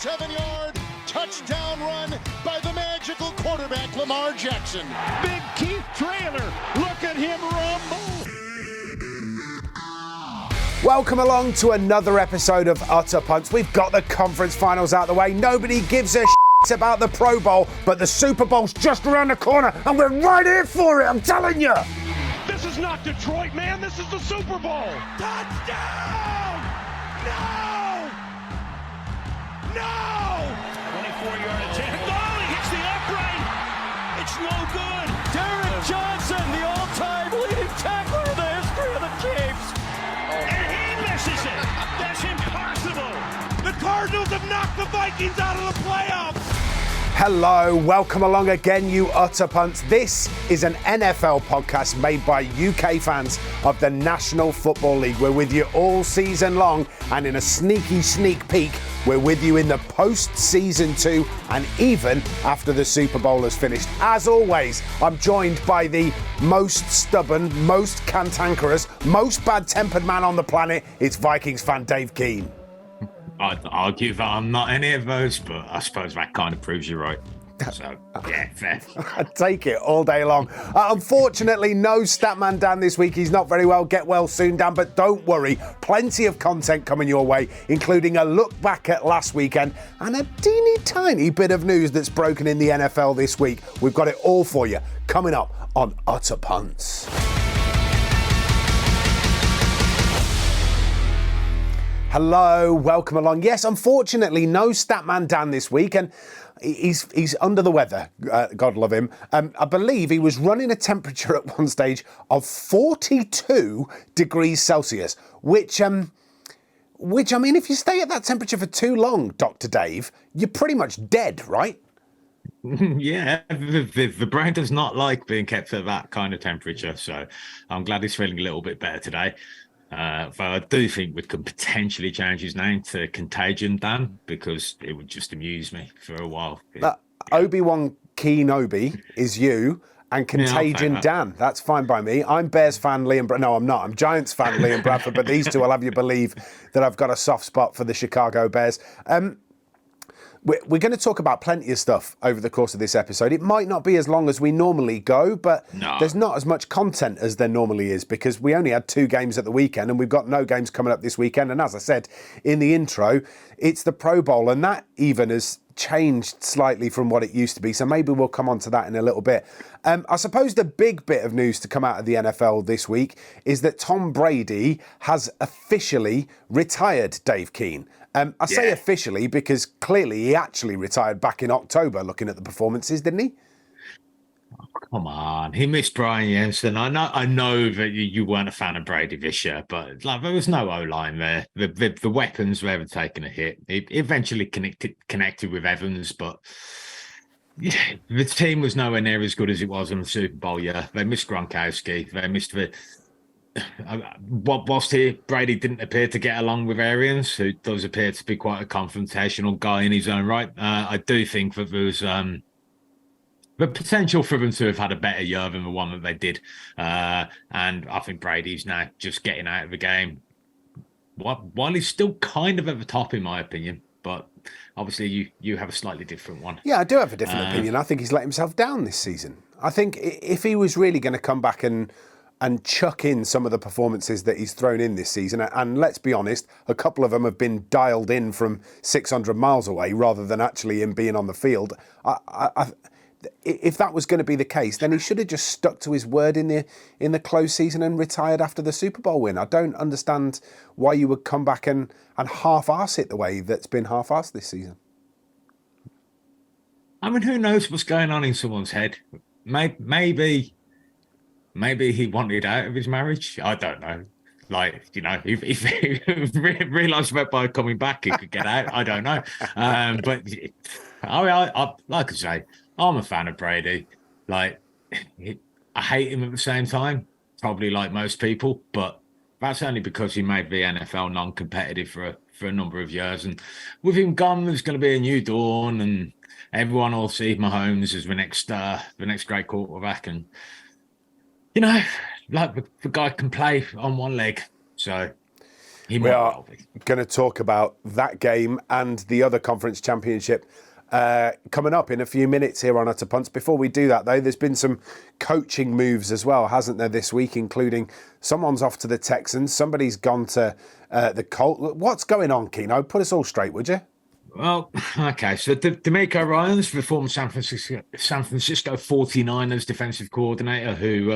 7-yard touchdown run by the magical quarterback, Lamar Jackson. Big Keith Trailer, look at him rumble. Welcome along to another episode of Utter Punts. We've got the conference finals out the way. Nobody gives a shit about the Pro Bowl, but the Super Bowl's just around the corner, and we're right here for it, I'm telling you. This is not Detroit, man. This is the Super Bowl. Touchdown! No! No! 24-yard attempt. Oh, he hits the upright. It's no good. Derek Johnson, the all-time leading tackler in the history of the Chiefs. And he misses it. That's impossible. The Cardinals have knocked the Vikings out of the playoffs. Hello, welcome along again, you Utter Punts. This is an NFL podcast made by UK fans of the National Football League. We're with you all season long, and in a sneaky sneak peek, we're with you in the post-season 2 and even after the Super Bowl has finished. As always, I'm joined by the most stubborn, most cantankerous, most bad-tempered man on the planet. It's Vikings fan Dave Keane. I'd argue that I'm not any of those, but I suppose that kind of proves you're right. So, yeah, fair. I'd take it all day long. Unfortunately, no Statman Dan this week. He's not very well. Get well soon, Dan. But don't worry, plenty of content coming your way, including a look back at last weekend and a teeny tiny bit of news that's broken in the NFL this week. We've got it all for you coming up on Utter Punts. Hello, welcome along. Yes, unfortunately, no Statman Dan this week, and he's under the weather, God love him. I believe he was running a temperature at one stage of 42 degrees Celsius, which I mean, if you stay at that temperature for too long, Dr. Dave, you're pretty much dead, right? Yeah, the brain does not like being kept at that kind of temperature, so I'm glad he's feeling a little bit better today. Though I do think we could potentially change his name to Contagious Dan, because it would just amuse me for a while. Obi-Wan Kenobi is you, and Contagious Dan. That's fine by me. I'm Bears fan Liam Bradford. No, I'm not. I'm Giants fan Liam Bradford, but these two will have you believe that I've got a soft spot for the Chicago Bears. We're going to talk about plenty of stuff over the course of this episode. It might not be as long as we normally go, but There's not as much content as there normally is because we only had 2 games at the weekend and we've got no games coming up this weekend. And as I said in the intro, it's the Pro Bowl, and that even has changed slightly from what it used to be. So maybe we'll come on to that in a little bit. I suppose the big bit of news to come out of the NFL this week is that Tom Brady has officially retired, Dave Keane. I say officially because clearly he actually retired back in October looking at the performances, didn't he? Oh, come on. He missed Brian Jensen. I know that you weren't a fan of Brady this year, but like there was no O-line there. The weapons were taking a hit. He eventually connected with Evans, but yeah, the team was nowhere near as good as it was in the Super Bowl year. They missed Gronkowski. They missed whilst Brady didn't appear to get along with Arians, who does appear to be quite a confrontational guy in his own right, I do think that there was the potential for them to have had a better year than the one that they did. And I think Brady's now just getting out of the game while he's still kind of at the top, in my opinion. But obviously you have a slightly different one. Yeah, I do have a different opinion. I think he's let himself down this season. I think if he was really going to come back and chuck in some of the performances that he's thrown in this season. And let's be honest, a couple of them have been dialed in from 600 miles away rather than actually him being on the field. If that was going to be the case, then he should have just stuck to his word in the close season and retired after the Super Bowl win. I don't understand why you would come back and half-arse it the way that's been half-arsed this season. I mean, who knows what's going on in someone's head? Maybe he wanted out of his marriage. I don't know. Like, you know, if he realised that by coming back he could get out, I don't know. But I like I say, I'm a fan of Brady. Like, I hate him at the same time, probably like most people, but that's only because he made the NFL non-competitive for a number of years. And with him gone, there's going to be a new dawn, and everyone will see Mahomes as the next great quarterback. And you know, like the guy can play on one leg, so He We might are well be. going to talk about that game and the other conference championship coming up in a few minutes here on Utter Punts. Before we do that, though, there's been some coaching moves as well, hasn't there, this week, including someone's off to the Texans, somebody's gone to the Colts. What's going on, Keno? Put us all straight, would you? Well, okay. So D'Amico Ryans, the former San Francisco 49ers defensive coordinator, who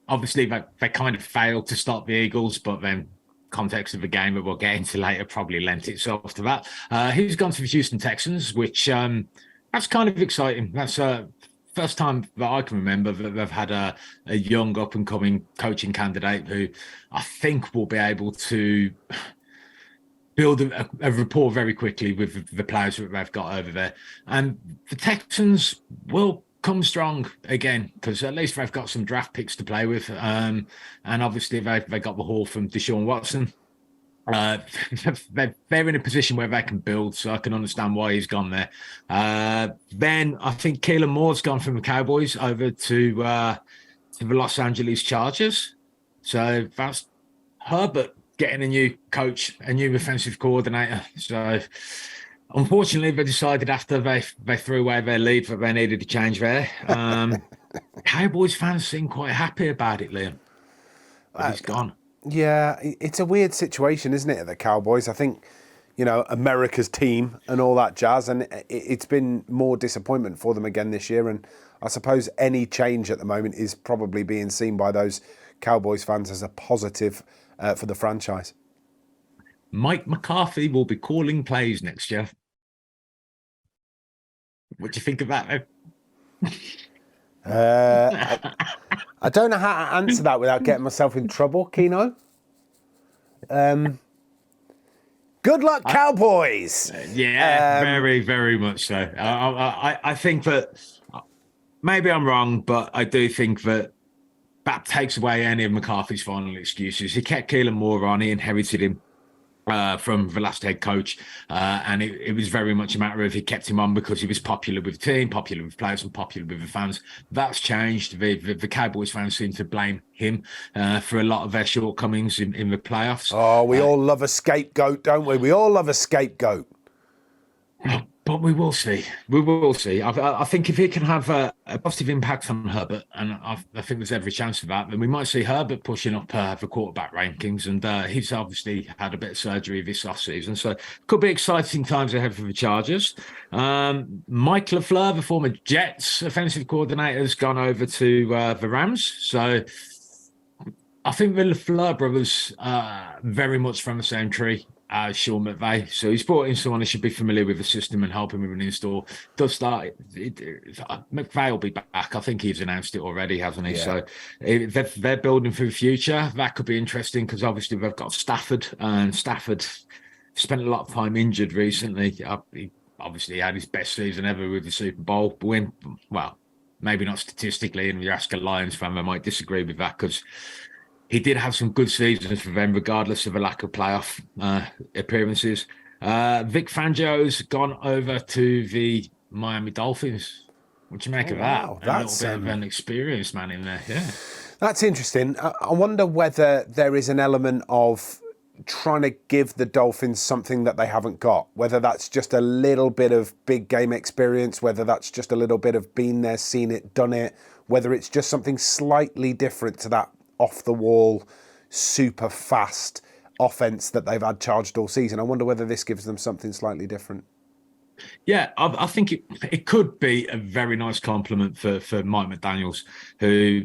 obviously they kind of failed to stop the Eagles, but then context of the game that we'll get into later probably lent itself to that. He's gone to the Houston Texans, which that's kind of exciting. That's first time that I can remember that they've had a young up and coming coaching candidate who I think will be able to build a rapport very quickly with the players that they've got over there. And the Texans will come strong again, because at least they've got some draft picks to play with. And obviously they got the haul from Deshaun Watson. They're in a position where they can build, so I can understand why he's gone there. Then I think Keelan Moore's gone from the Cowboys over to the Los Angeles Chargers. So that's Herbert getting a new coach, a new offensive coordinator. So unfortunately, they decided after they threw away their lead that they needed to change there. Cowboys fans seem quite happy about it, Liam. But he's gone. Yeah, it's a weird situation, isn't it, at the Cowboys? I think, America's team and all that jazz, and it's been more disappointment for them again this year. And I suppose any change at the moment is probably being seen by those Cowboys fans as a positive for the franchise. Mike McCarthy will be calling plays next year. What do you think of that? I don't know how to answer that without getting myself in trouble, Keno. Good luck, Cowboys! Yeah, very, very much so. I think that maybe I'm wrong, but I do think that takes away any of McCarthy's final excuses. He kept Keelan Moore on. He inherited him from the last head coach. And it was very much a matter of he kept him on because he was popular with the team, popular with players, and popular with the fans. That's changed. The Cowboys fans seem to blame him for a lot of their shortcomings in the playoffs. Oh, we all love a scapegoat, don't we? We all love a scapegoat. But we will see. We will see. I think if he can have a positive impact on Herbert, and I think there's every chance of that, then we might see Herbert pushing up the quarterback rankings. And he's obviously had a bit of surgery this offseason. So could be exciting times ahead for the Chargers. Mike LaFleur, the former Jets offensive coordinator, has gone over to the Rams. So I think the LaFleur brothers are very much from the same tree as Sean McVay. So he's brought in someone who should be familiar with the system and help him with an install. Does start. McVay will be back. I think he's announced it already, hasn't he? Yeah. So they're building for the future. That could be interesting because obviously they've got Stafford, and Stafford spent a lot of time injured recently. He obviously had his best season ever with the Super Bowl win. Well, maybe not statistically, and the Alaska Lions fan, I might disagree with that because he did have some good seasons for them, regardless of a lack of playoff appearances. Vic Fangio's gone over to the Miami Dolphins. What do you make of that? Wow, that's a little bit of an experienced man in there, yeah. That's interesting. I wonder whether there is an element of trying to give the Dolphins something that they haven't got, whether that's just a little bit of big game experience, whether that's just a little bit of been there, seen it, done it, whether it's just something slightly different to that off-the-wall, super fast offense that they've had charged all season. I wonder whether this gives them something slightly different. Yeah, I think it could be a very nice compliment for Mike McDaniels, who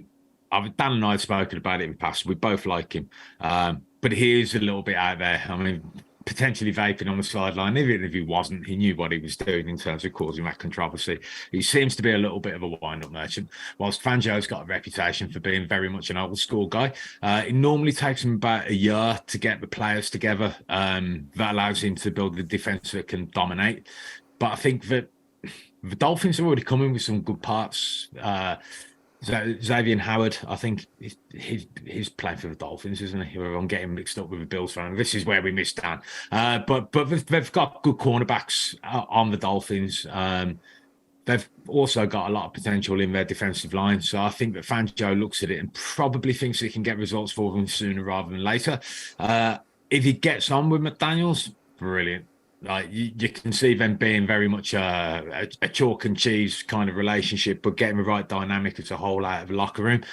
Dan and I have spoken about it in the past. We both like him, but he is a little bit out there. I mean, potentially vaping on the sideline. Even if he wasn't, he knew what he was doing in terms of causing that controversy. He seems to be a little bit of a wind-up merchant, whilst Fangio's got a reputation for being very much an old-school guy. It normally takes him about a year to get the players together. That allows him to build the defence that can dominate. But I think that the Dolphins are already coming with some good parts. Xavier Howard, I think he's playing for the Dolphins, isn't he? I'm getting mixed up with the Bills fan. This is where we missed Dan. But they've got good cornerbacks on the Dolphins. they've also got a lot of potential in their defensive line. So I think that Fangio looks at it and probably thinks he can get results for them sooner rather than later. If he gets on with McDaniels, brilliant. Like you can see them being very much a chalk and cheese kind of relationship, but getting the right dynamic as a whole out of the locker room.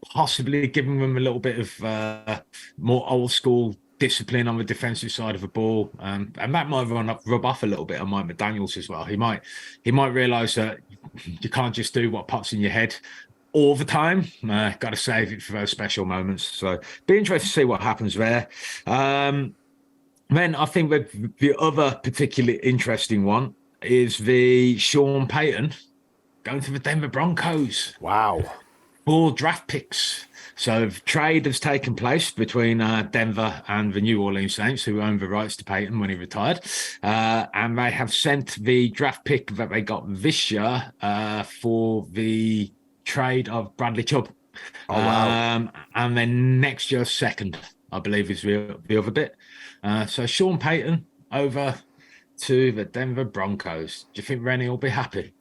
Possibly giving them a little bit of more old school discipline on the defensive side of the ball, and that might rub off a little bit on Mike McDaniels as well. He might realise that you can't just do what pops in your head all the time. Got to save it for those special moments. So be interested to see what happens there. Then I think that the other particularly interesting one is the Sean Payton going to the Denver Broncos. Wow. 4 draft picks. So trade has taken place between Denver and the New Orleans Saints, who owned the rights to Payton when he retired. And they have sent the draft pick that they got this year for the trade of Bradley Chubb. Oh, wow. And then next year's second, I believe, is the other bit. So Sean Payton over to the Denver Broncos. Do you think Rennie will be happy?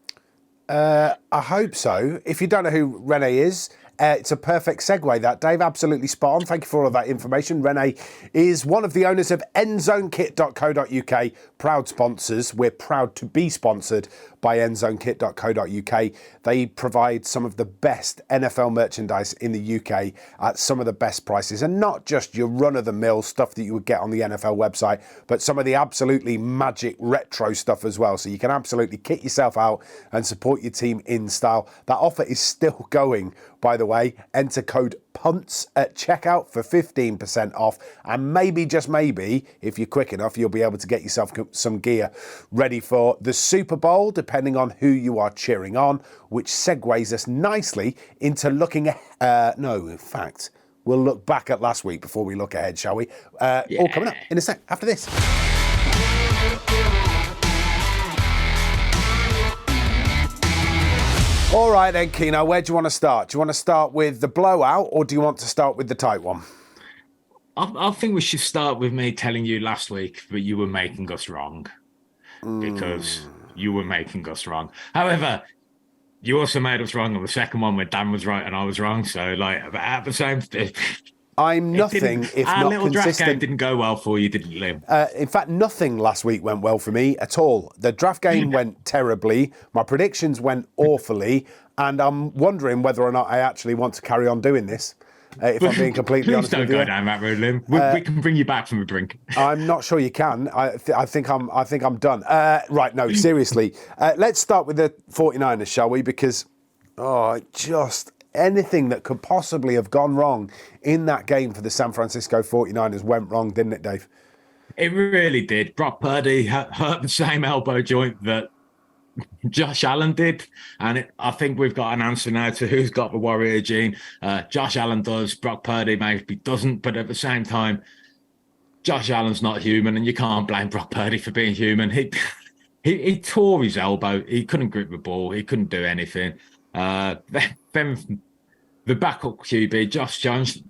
I hope so. If you don't know who Rene is, it's a perfect segue, that, Dave. Absolutely spot on. Thank you for all of that information. Rene is one of the owners of endzonekit.co.uk, proud sponsors. We're proud to be sponsored by endzonekit.co.uk. They provide some of the best NFL merchandise in the UK at some of the best prices, and not just your run-of-the-mill stuff that you would get on the NFL website, but some of the absolutely magic retro stuff as well. So you can absolutely kit yourself out and support your team in style. That offer is still going, by the way. Enter code PUNTS at checkout for 15% off, and maybe, just maybe, if you're quick enough, you'll be able to get yourself some gear ready for the Super Bowl, depending on who you are cheering on, which segues us nicely into looking in fact, we'll look back at last week before we look ahead, shall we? All coming up in a sec after this. All right then, Keno, where do you want to start? Do you want to start with the blowout, or do you want to start with the tight one? I think we should start with me telling you last week that you were making us wrong. Because you were making us wrong. However, you also made us wrong on the second one where Dan was right and I was wrong. So, like, at the same time, I'm nothing if our not little draft consistent. game didn't go well for you, didn't it, Liam? In fact, nothing last week went well for me at all. The draft game went terribly. My predictions went awfully. And I'm wondering whether or not I actually want to carry on doing this. If I'm being completely honest with you. Please don't go down that road, Liam. We can bring you back from the brink. I'm not sure you can. I think I'm done. Right, no, seriously. Let's start with the 49ers, shall we? Because, just anything that could possibly have gone wrong in that game for the San Francisco 49ers went wrong, didn't it, Dave? It really did. Brock Purdy hurt the same elbow joint that Josh Allen did, and I think we've got an answer now to who's got the Warrior gene. Josh Allen does, Brock Purdy maybe doesn't, but at the same time, Josh Allen's not human, and you can't blame Brock Purdy for being human. He tore his elbow. He couldn't grip the ball. He couldn't do anything. Then the backup QB, Josh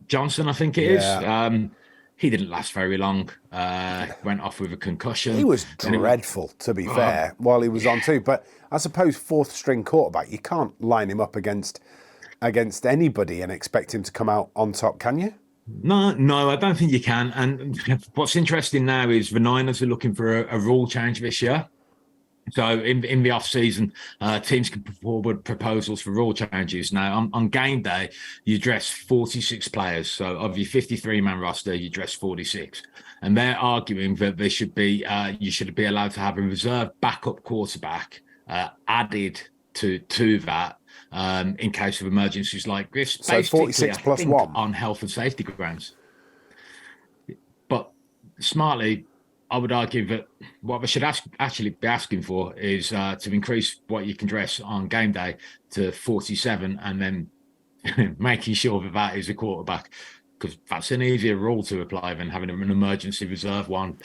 Johnson, I think it is. He didn't last very long. Went off with a concussion. He was dreadful, to be fair, while he was on too. But I suppose fourth string quarterback, you can't line him up against anybody and expect him to come out on top, can you? No, I don't think you can. And what's interesting now is the Niners are looking for a rule change this year. So in the off season, teams can put forward proposals for rule changes. Now on game day, you dress 46 players. So of your 53-man roster, you dress 46, and they're arguing that there should be you should be allowed to have a reserve backup quarterback added to that in case of emergencies like this. So 46 plus one on health and safety grounds. But smartly, I would argue that what we should actually be asking for is to increase what you can dress on game day to 47, and then making sure that is a quarterback, because that's an easier rule to apply than having an emergency reserve one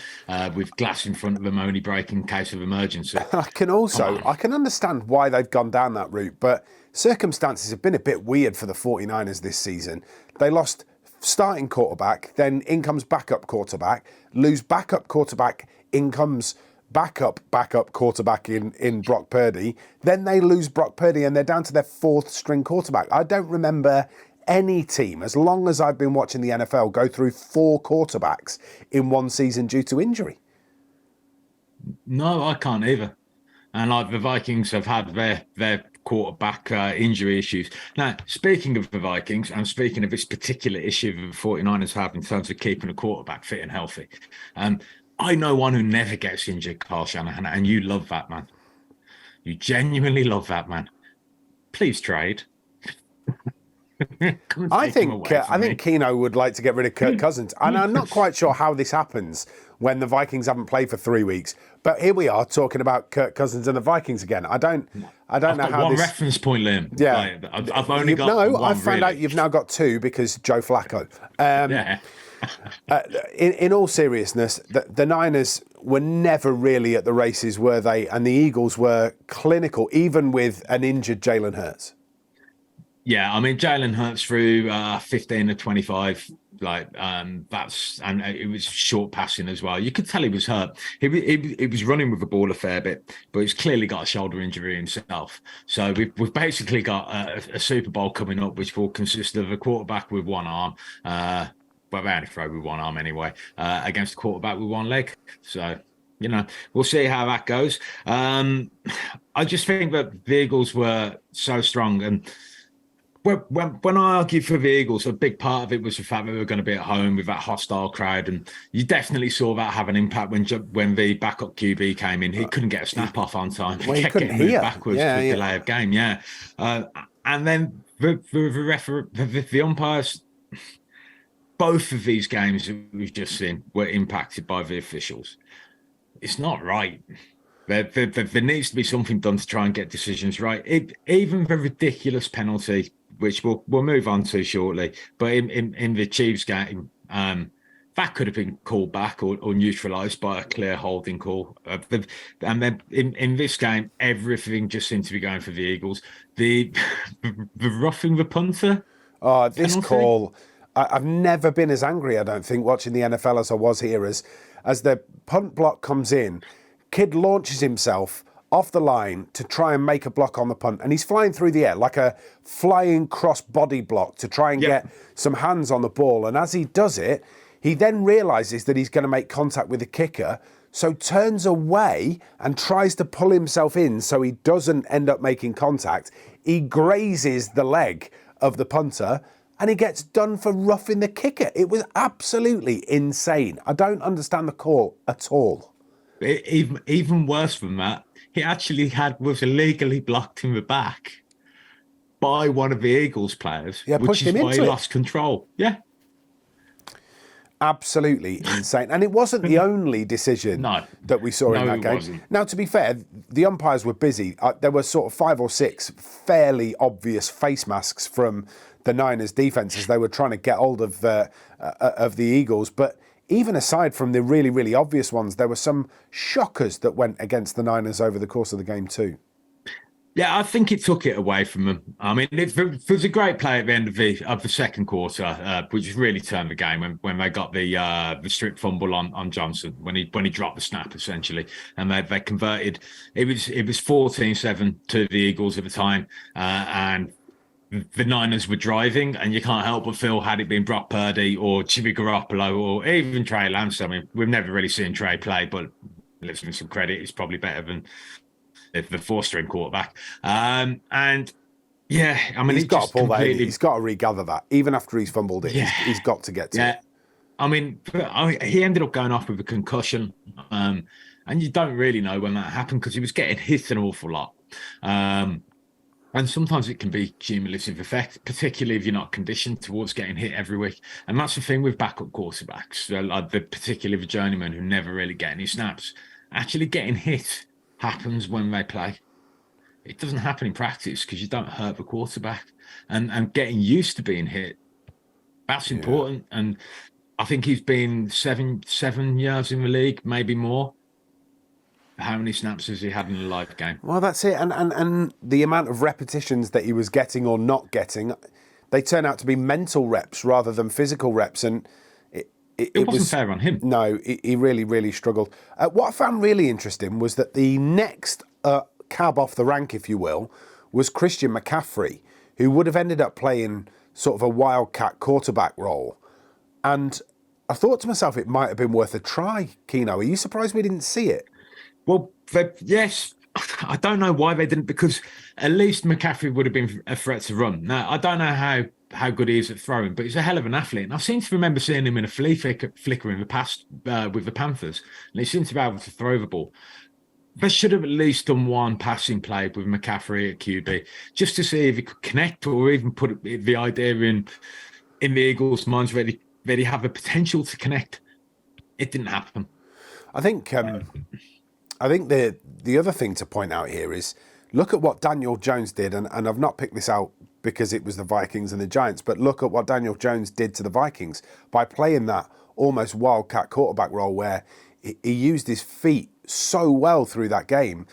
with glass in front of them only break in case of emergency. I can understand why they've gone down that route, but circumstances have been a bit weird for the 49ers this season. They lost starting quarterback, then in comes backup quarterback, lose backup quarterback, in comes backup quarterback in Brock Purdy. Then they lose Brock Purdy and they're down to their 4th string quarterback. I don't remember any team, as long as I've been watching the NFL, go through 4 quarterbacks in one season due to injury. No, I can't either. And like the Vikings have had their quarterback injury issues. Now, speaking of the Vikings, and speaking of this particular issue the 49ers have in terms of keeping a quarterback fit and healthy, I know one who never gets injured, Carl Shanahan, and you love that man. You genuinely love that man. Please trade. I think Keno would like to get rid of Kirk Cousins, and I'm not quite sure how this happens when the Vikings haven't played for 3 weeks. But here we are talking about Kirk Cousins and the Vikings again. I don't know how one this. Reference point, Liam. Yeah, like, I've only got no. one, I've found really. out you've now got 2 because Joe Flacco. Yeah. In all seriousness, the Niners were never really at the races, were they? And the Eagles were clinical, even with an injured Jalen Hurts. Yeah, I mean, Jalen Hurts threw 15 to 25. Like and it was short passing as well. You could tell he was hurt. He was running with the ball a fair bit, but he's clearly got a shoulder injury himself. So we've basically got a Super Bowl coming up, which will consist of a quarterback with one arm. Well, they only throw with one arm anyway, against a quarterback with one leg. So, we'll see how that goes. I just think that the Eagles were so strong. And when I argue for the Eagles, a big part of it was the fact that we were going to be at home with that hostile crowd. And you definitely saw that have an impact when the backup QB came in. He couldn't get a snap off on time. Well, he kept couldn't getting moved hear. backwards for delay of game. Yeah. And then the umpires, both of these games that we've just seen were impacted by the officials. It's not right. There needs to be something done to try and get decisions right. Even the ridiculous penalty, which we'll move on to shortly, but in the Chiefs game, that could have been called back or neutralised by a clear holding call. And then in this game, everything just seemed to be going for the Eagles. The roughing the punter. Oh, this penalty? call. I've never been as angry, I don't think, watching the NFL as I was here. As the punt block comes in, kid launches himself off the line to try and make a block on the punt, and he's flying through the air like a flying cross body block to try and get some hands on the ball. And as he does it, he then realises that he's going to make contact with the kicker, so turns away and tries to pull himself in so he doesn't end up making contact. He grazes the leg of the punter, and he gets done for roughing the kicker. It was absolutely insane. I don't understand the call at all. Even worse than that, he actually was illegally blocked in the back by one of the Eagles players, which is why he lost control. Yeah. Absolutely insane. And it wasn't the only decision that we saw in that game. Wasn't. Now, to be fair, the umpires were busy. There were sort of 5 or 6 fairly obvious face masks from the Niners defense as they were trying to get hold of the Eagles. But even aside from the really, really obvious ones, there were some shockers that went against the Niners over the course of the game too. Yeah, I think it took it away from them. I mean, it was a great play at the end of the second quarter, which really turned the game when they got the strip fumble on Johnson when he dropped the snap essentially, and they converted. It was 14-7 to the Eagles at the time, and the Niners were driving, and you can't help but feel, had it been Brock Purdy or Jimmy Garoppolo or even Trey Lance. I mean, we've never really seen Trey play, but let's give him some credit. He's probably better than the 4-string quarterback. And yeah, I mean, he's got to pull that in. He's got to regather that. Even after he's fumbled it, he's got to get to it. I mean, he ended up going off with a concussion. And you don't really know when that happened because he was getting hit an awful lot. And sometimes it can be cumulative effect, particularly if you're not conditioned towards getting hit every week. And that's the thing with backup quarterbacks, particularly the journeymen who never really get any snaps. Actually getting hit happens when they play. It doesn't happen in practice because you don't hurt the quarterback. And getting used to being hit, that's important. And I think he's been 7 years in the league, maybe more. How many snaps has he had in a live game? Well, that's it. And the amount of repetitions that he was getting or not getting, they turn out to be mental reps rather than physical reps. And it wasn't fair on him. No, he really, really struggled. What I found really interesting was that the next cab off the rank, if you will, was Christian McCaffrey, who would have ended up playing sort of a wildcat quarterback role. And I thought to myself, it might have been worth a try, Keno. Are you surprised we didn't see it? Well, yes. I don't know why they didn't, because at least McCaffrey would have been a threat to run. Now, I don't know how good he is at throwing, but he's a hell of an athlete. And I seem to remember seeing him in a flea flicker in the past with the Panthers, and he seems to be able to throw the ball. They should have at least done one passing play with McCaffrey at QB, just to see if he could connect, or even put the idea in the Eagles' minds where they have the potential to connect. It didn't happen. I think the other thing to point out here is, look at what Daniel Jones did, and I've not picked this out because it was the Vikings and the Giants, but look at what Daniel Jones did to the Vikings by playing that almost wildcat quarterback role where he used his feet so well through that game.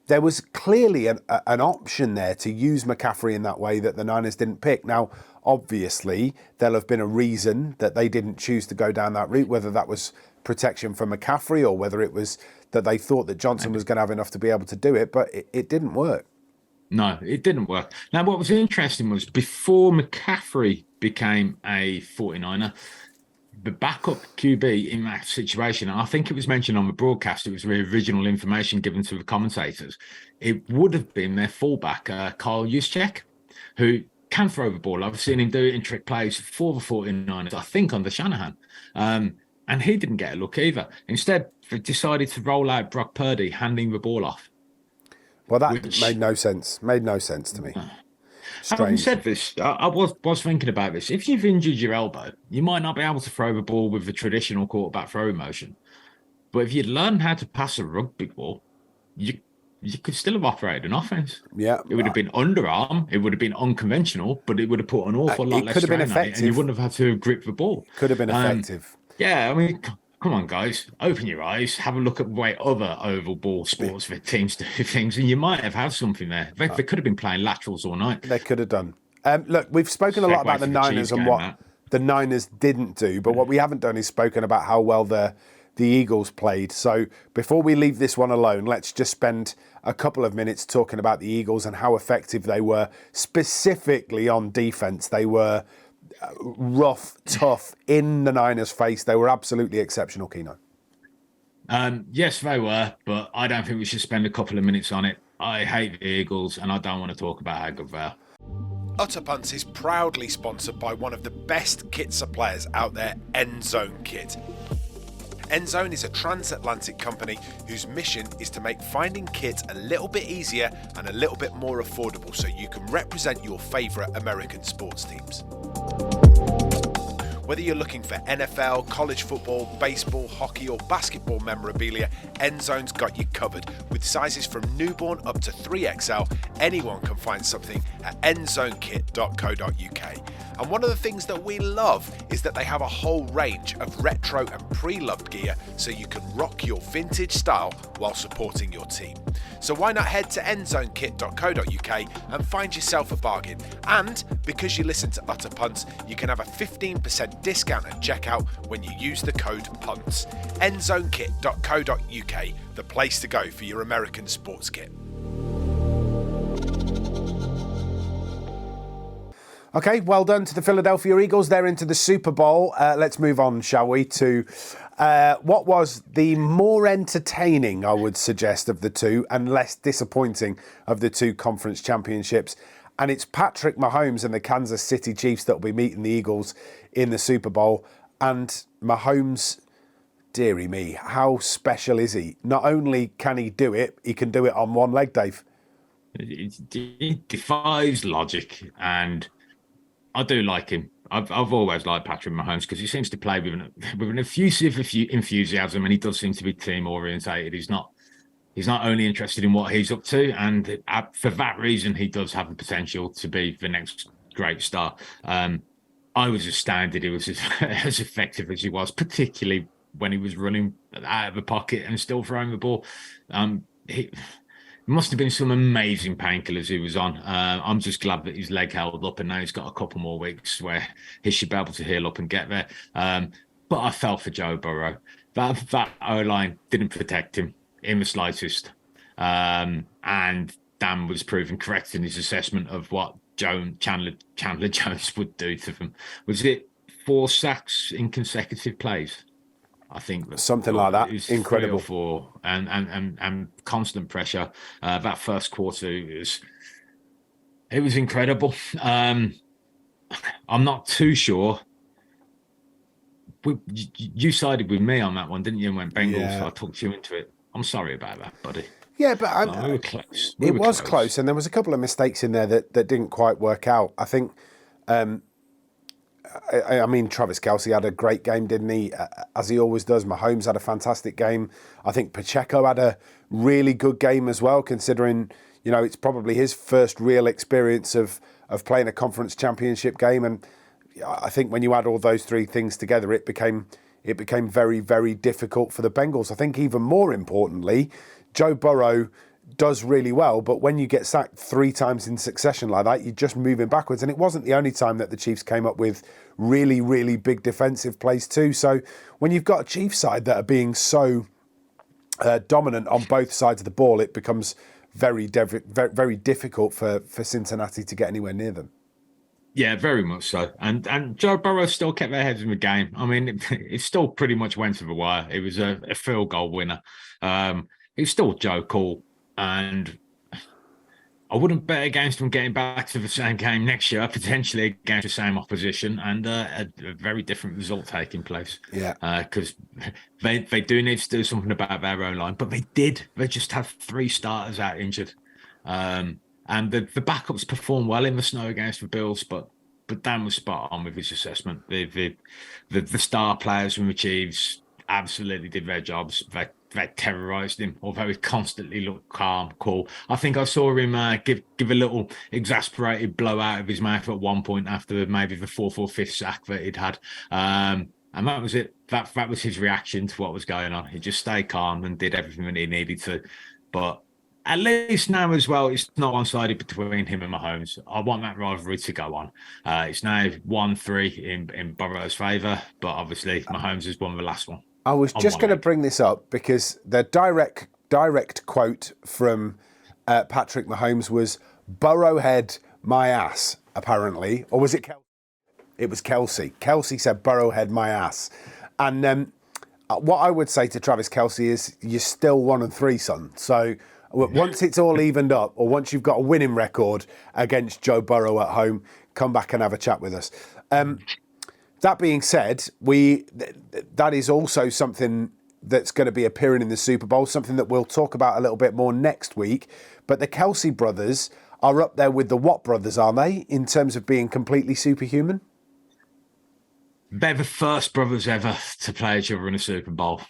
There was clearly an option there to use McCaffrey in that way that the Niners didn't pick. Now, obviously, there'll have been a reason that they didn't choose to go down that route, whether that was protection for McCaffrey or whether it was that they thought that Johnson was going to have enough to be able to do it, but it didn't work. No, it didn't work. Now, what was interesting was before McCaffrey became a 49er, the backup QB in that situation, and I think it was mentioned on the broadcast, it was the original information given to the commentators, it would have been their fullback, Kyle Juszczyk, who can throw the ball. I've seen him do it in trick plays for the 49ers, I think under Shanahan. And he didn't get a look either. Instead, they decided to roll out Brock Purdy, handing the ball off. Well, that made no sense. Made no sense to me. Having said this, I was thinking about this. If you've injured your elbow, you might not be able to throw the ball with the traditional quarterback throwing motion. But if you'd learned how to pass a rugby ball, you could still have operated an offense. Yeah. It would have been underarm. It would have been unconventional, but it would have put an awful lot less strain on it, and you wouldn't have had to grip the ball. Could have been effective. Yeah, I mean, come on, guys. Open your eyes. Have a look at the way other oval ball sports teams do things, and you might have had something there. They could have been playing laterals all night. They could have done. Look, we've spoken a lot about the Niners and what the Niners didn't do, but what we haven't done is spoken about how well the Eagles played. So before we leave this one alone, let's just spend a couple of minutes talking about the Eagles and how effective they were, specifically on defense. They were rough, tough in the Niners' face. They were absolutely exceptional, Keno. Yes, they were, but I don't think we should spend a couple of minutes on it. I hate the Eagles, and I don't want to talk about how good they are. Utter Punts is proudly sponsored by one of the best kit suppliers out there, Endzone Kit. Endzone is a transatlantic company whose mission is to make finding kit a little bit easier and a little bit more affordable so you can represent your favourite American sports teams. Whether you're looking for NFL, college football, baseball, hockey or basketball memorabilia, Endzone's got you covered. With sizes from newborn up to 3XL, anyone can find something at endzonekit.co.uk. And one of the things that we love is that they have a whole range of retro and pre-loved gear so you can rock your vintage style while supporting your team. So why not head to endzonekit.co.uk and find yourself a bargain. And because you listen to Utter Punts, you can have a 15% discount at checkout when you use the code PUNTS. endzonekit.co.uk, the place to go for your American sports kit. Okay, well done to the Philadelphia Eagles. They're into the Super Bowl. Let's move on, shall we, to what was the more entertaining, I would suggest, of the two and less disappointing of the two conference championships. And it's Patrick Mahomes and the Kansas City Chiefs that will be meeting the Eagles in the Super Bowl. And Mahomes, dearie me, how special is he? Not only can he do it, he can do it on one leg, Dave. It defies logic, and I do like him. I've always liked Patrick Mahomes because he seems to play with an effusive enthusiasm, and he does seem to be team orientated. He's not only interested in what he's up to, and for that reason, he does have the potential to be the next great star. I was astounded he was as effective as he was, particularly when he was running out of the pocket and still throwing the ball. He must have been some amazing painkillers he was on. I'm just glad that his leg held up, and now he's got a couple more weeks where he should be able to heal up and get there. but I fell for Joe Burrow. That O-line didn't protect him in the slightest. And Dan was proven correct in his assessment of what Chandler Jones would do to them. Was it 4 sacks in consecutive plays? I think something like that. It was Incredible. 3 or 4, and constant pressure. That first quarter it was incredible. I'm not too sure. You sided with me on that one, didn't you? And went Bengals, Yeah. so I talked you into it. I'm sorry about that, buddy. Yeah, but We were close. It was close, and there was a couple of mistakes in there that didn't quite work out. I think, I mean, Travis Kelce had a great game, didn't he? As he always does. Mahomes had a fantastic game. I think Pacheco had a really good game as well, considering, it's probably his first real experience of playing a conference championship game. And I think when you add all those 3 things together, it became very, very difficult for the Bengals. I think even more importantly, Joe Burrow does really well, but when you get sacked 3 times in succession like that, you're just moving backwards. And it wasn't the only time that the Chiefs came up with really, really big defensive plays too. So when you've got a Chiefs side that are being so dominant on both sides of the ball, it becomes very, very difficult for Cincinnati to get anywhere near them. Yeah, very much so. And Joe Burrow still kept their heads in the game. I mean, it still pretty much went to the wire. It was a field goal winner. It's still Joe Cool, and I wouldn't bet against them getting back to the same game next year, potentially against the same opposition, and a very different result taking place. Yeah, because they do need to do something about their own line, but they did. They just have 3 starters out injured, and the backups performed well in the snow against the Bills, but Dan was spot on with his assessment. The star players from the Chiefs absolutely did their jobs. They terrorised him, although he constantly looked calm, cool. I think I saw him give a little exasperated blow out of his mouth at one point after maybe the 4th or 5th sack that he'd had. And that was it. That was his reaction to what was going on. He just stayed calm and did everything that he needed to. But at least now as well, it's not one-sided between him and Mahomes. I want that rivalry to go on. It's now 1-3 in Burrow's favour, but obviously Mahomes has won the last one. I was just going to bring this up because the direct quote from Patrick Mahomes was "Burrowhead my ass," apparently, or was it Kelce? It was Kelce. Kelce said "Burrowhead my ass," and what I would say to Travis Kelce is, "You're still 1-3, son." So once it's all evened up, or once you've got a winning record against Joe Burrow at home, come back and have a chat with us. That being said, that is also something that's going to be appearing in the Super Bowl, something that we'll talk about a little bit more next week. But the Kelce brothers are up there with the Watt brothers, aren't they, in terms of being completely superhuman? They're the first brothers ever to play each other in a Super Bowl.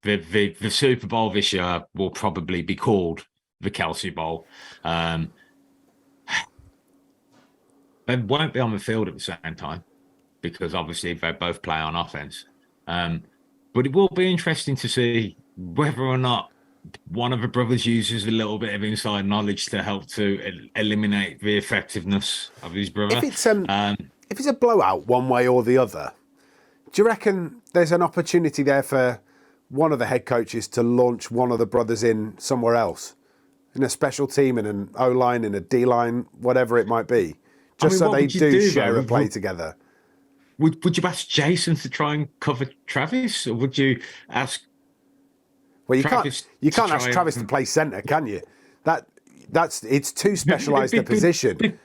The Super Bowl this year will probably be called the Kelce Bowl. They won't be on the field at the same time, because obviously they both play on offense. But it will be interesting to see whether or not one of the brothers uses a little bit of inside knowledge to help to eliminate the effectiveness of his brother. If it's a blowout one way or the other, do you reckon there's an opportunity there for one of the head coaches to launch one of the brothers in somewhere else? In a special team, in an O-line, in a D-line, whatever it might be? Just so they do share a play together. Would you ask Jason to try and cover Travis, or would you ask? Well, you can't ask Travis to play centre, can you? It's too specialised a position.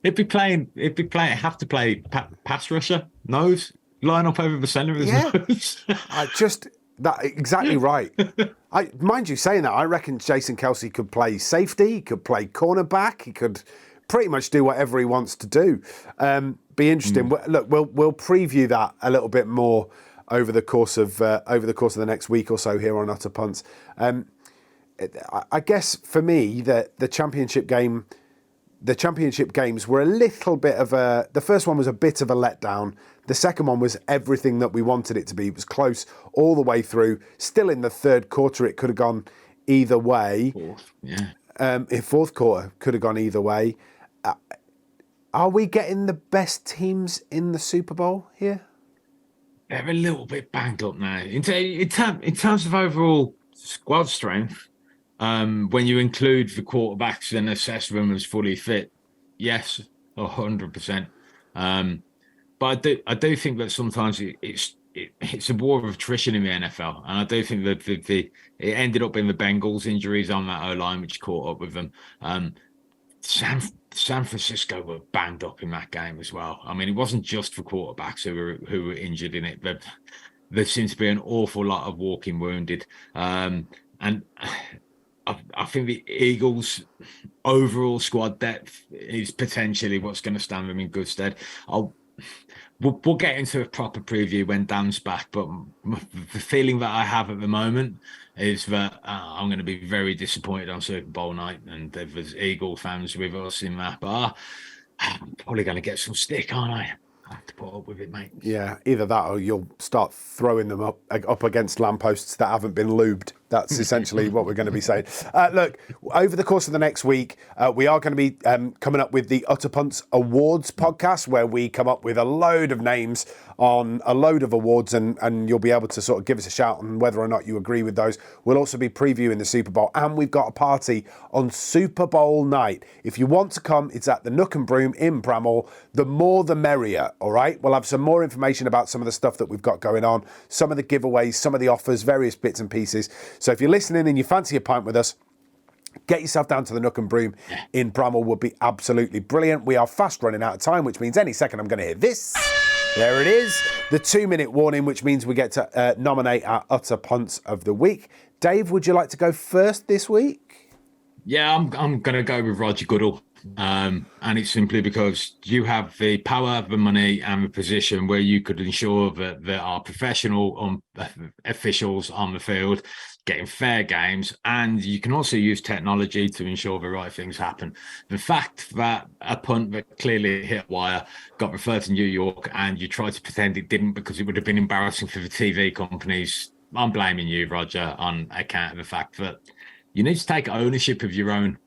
It'd be playing. Have to play pass rusher, nose, line up over the centre of his nose. Exactly right. Mind you saying that, I reckon Jason Kelce could play safety, he could play cornerback, he could pretty much do whatever he wants to do. Be interesting. Look, we'll preview that a little bit more over the course of the next week or so here on Utter Punts. I guess for me, the championship games were a little bit of the first one was a bit of a letdown. The second one was everything that we wanted it to be. It was close all the way through. Still in the third quarter, it could have gone either way. Fourth quarter could have gone either way. Are we getting the best teams in the Super Bowl here? they're a little bit banged up now. In terms of overall squad strength, when you include the quarterbacks and assess them as fully fit, yes, 100%. But I do think that sometimes it's a war of attrition in the NFL, and I do think that it ended up in the Bengals injuries on that O-line, which caught up with them. San Francisco were banged up in that game as well. I mean, it wasn't just for quarterbacks who were injured in it, but there seems to be an awful lot of walking wounded. And I think the Eagles' overall squad depth is potentially what's going to stand them in good stead. We'll get into a proper preview when Dan's back, but the feeling that I have at the moment is that I'm going to be very disappointed on Super Bowl night, and if there's Eagle fans with us in that bar, I'm probably going to get some stick, aren't I? I have to put up with it, mate. Yeah, either that or you'll start throwing them up against lampposts that haven't been lubed. That's essentially what we're going to be saying. Look, over the course of the next week, we are going to be coming up with the Utter Punts Awards podcast, where we come up with a load of names on a load of awards, and you'll be able to sort of give us a shout on whether or not you agree with those. We'll also be previewing the Super Bowl, and we've got a party on Super Bowl night. If you want to come, it's at the Nook and Broom in Bramall. The more the merrier, all right? We'll have some more information about some of the stuff that we've got going on, some of the giveaways, some of the offers, various bits and pieces. So if you're listening and you fancy a pint with us, get yourself down to the Nook and Broom in Bramall. Would be absolutely brilliant. We are fast running out of time, which means any second I'm going to hear this. There it is. The 2-minute warning, which means we get to nominate our Utter Punts of the week. Dave, would you like to go first this week? Yeah, I'm going to go with Roger Goodall. And it's simply because you have the power, the money, and the position where you could ensure that there are professional officials on the field getting fair games, and you can also use technology to ensure the right things happen. The fact that a punt that clearly hit a wire got referred to New York and you tried to pretend it didn't because it would have been embarrassing for the TV companies, I'm blaming you, Roger, on account of the fact that you need to take ownership of your own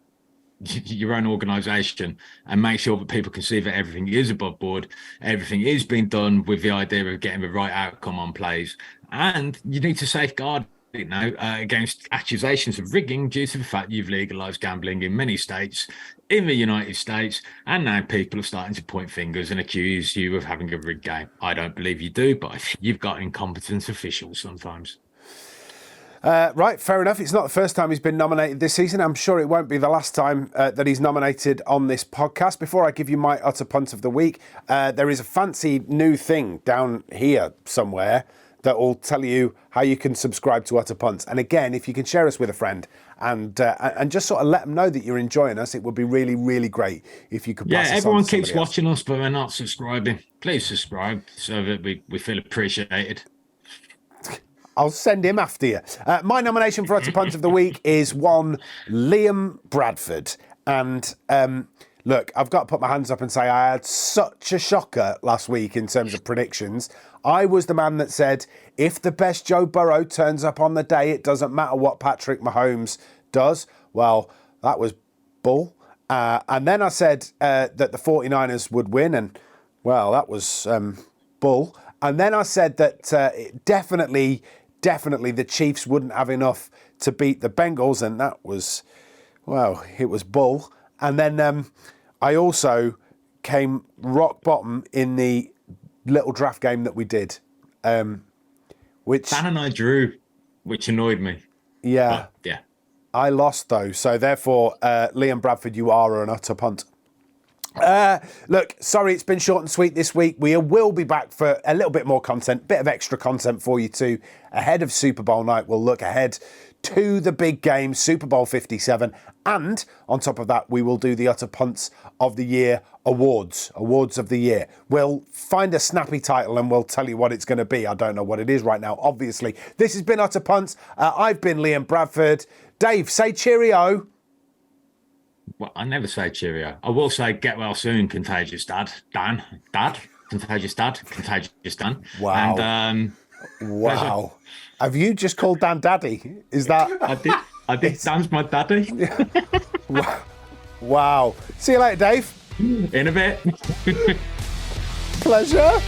organisation and make sure that people can see that everything is above board, everything is being done with the idea of getting the right outcome on plays, and you need to safeguard it now against accusations of rigging due to the fact you've legalised gambling in many states in the United States, and now people are starting to point fingers and accuse you of having a rigged game. I don't believe you do, but you've got incompetent officials sometimes. Right, fair enough. It's not the first time he's been nominated this season. I'm sure it won't be the last time that he's nominated on this podcast. Before I give you my Utter Punt of the week, there is a fancy new thing down here somewhere that will tell you how you can subscribe to Utter Punts. And again, if you can share us with a friend and just sort of let them know that you're enjoying us, it would be really, really great if you could pass us on to somebody else. Everyone keeps watching us, but they're not subscribing. Please subscribe so that we feel appreciated. I'll send him after you. My nomination for Utter Punt of the week is one Liam Bradford. And look, I've got to put my hands up and say I had such a shocker last week in terms of predictions. I was the man that said, if the best Joe Burrow turns up on the day, it doesn't matter what Patrick Mahomes does. Well, that was bull. And then I said that the 49ers would win. And, well, that was bull. And then I said that definitely the Chiefs wouldn't have enough to beat the Bengals, and that was, well, it was bull. And then I also came rock bottom in the little draft game that we did, which Dan and I drew, which annoyed me. Yeah, but, yeah, I lost though. So therefore, Liam Bradford, you are an utter punt. Look, sorry it's been short and sweet this week. We will be back for a little bit more content, bit of extra content for you too. Ahead of Super Bowl night, we'll look ahead to the big game, Super Bowl 57. And on top of that, we will do the Utter Punts of the Year awards of the year. We'll find a snappy title and we'll tell you what it's going to be. I don't know what it is right now, obviously. This has been Utter Punts. I've been Liam Bradford. Dave, say cheerio. Well, I never say cheerio. I will say get well soon, Contagious Dad. Contagious Dad, Contagious Dan. Wow. And, wow. Have you just called Dan Daddy? Is that... I did. Dan's my daddy. Wow. See you later, Dave. In a bit. Pleasure.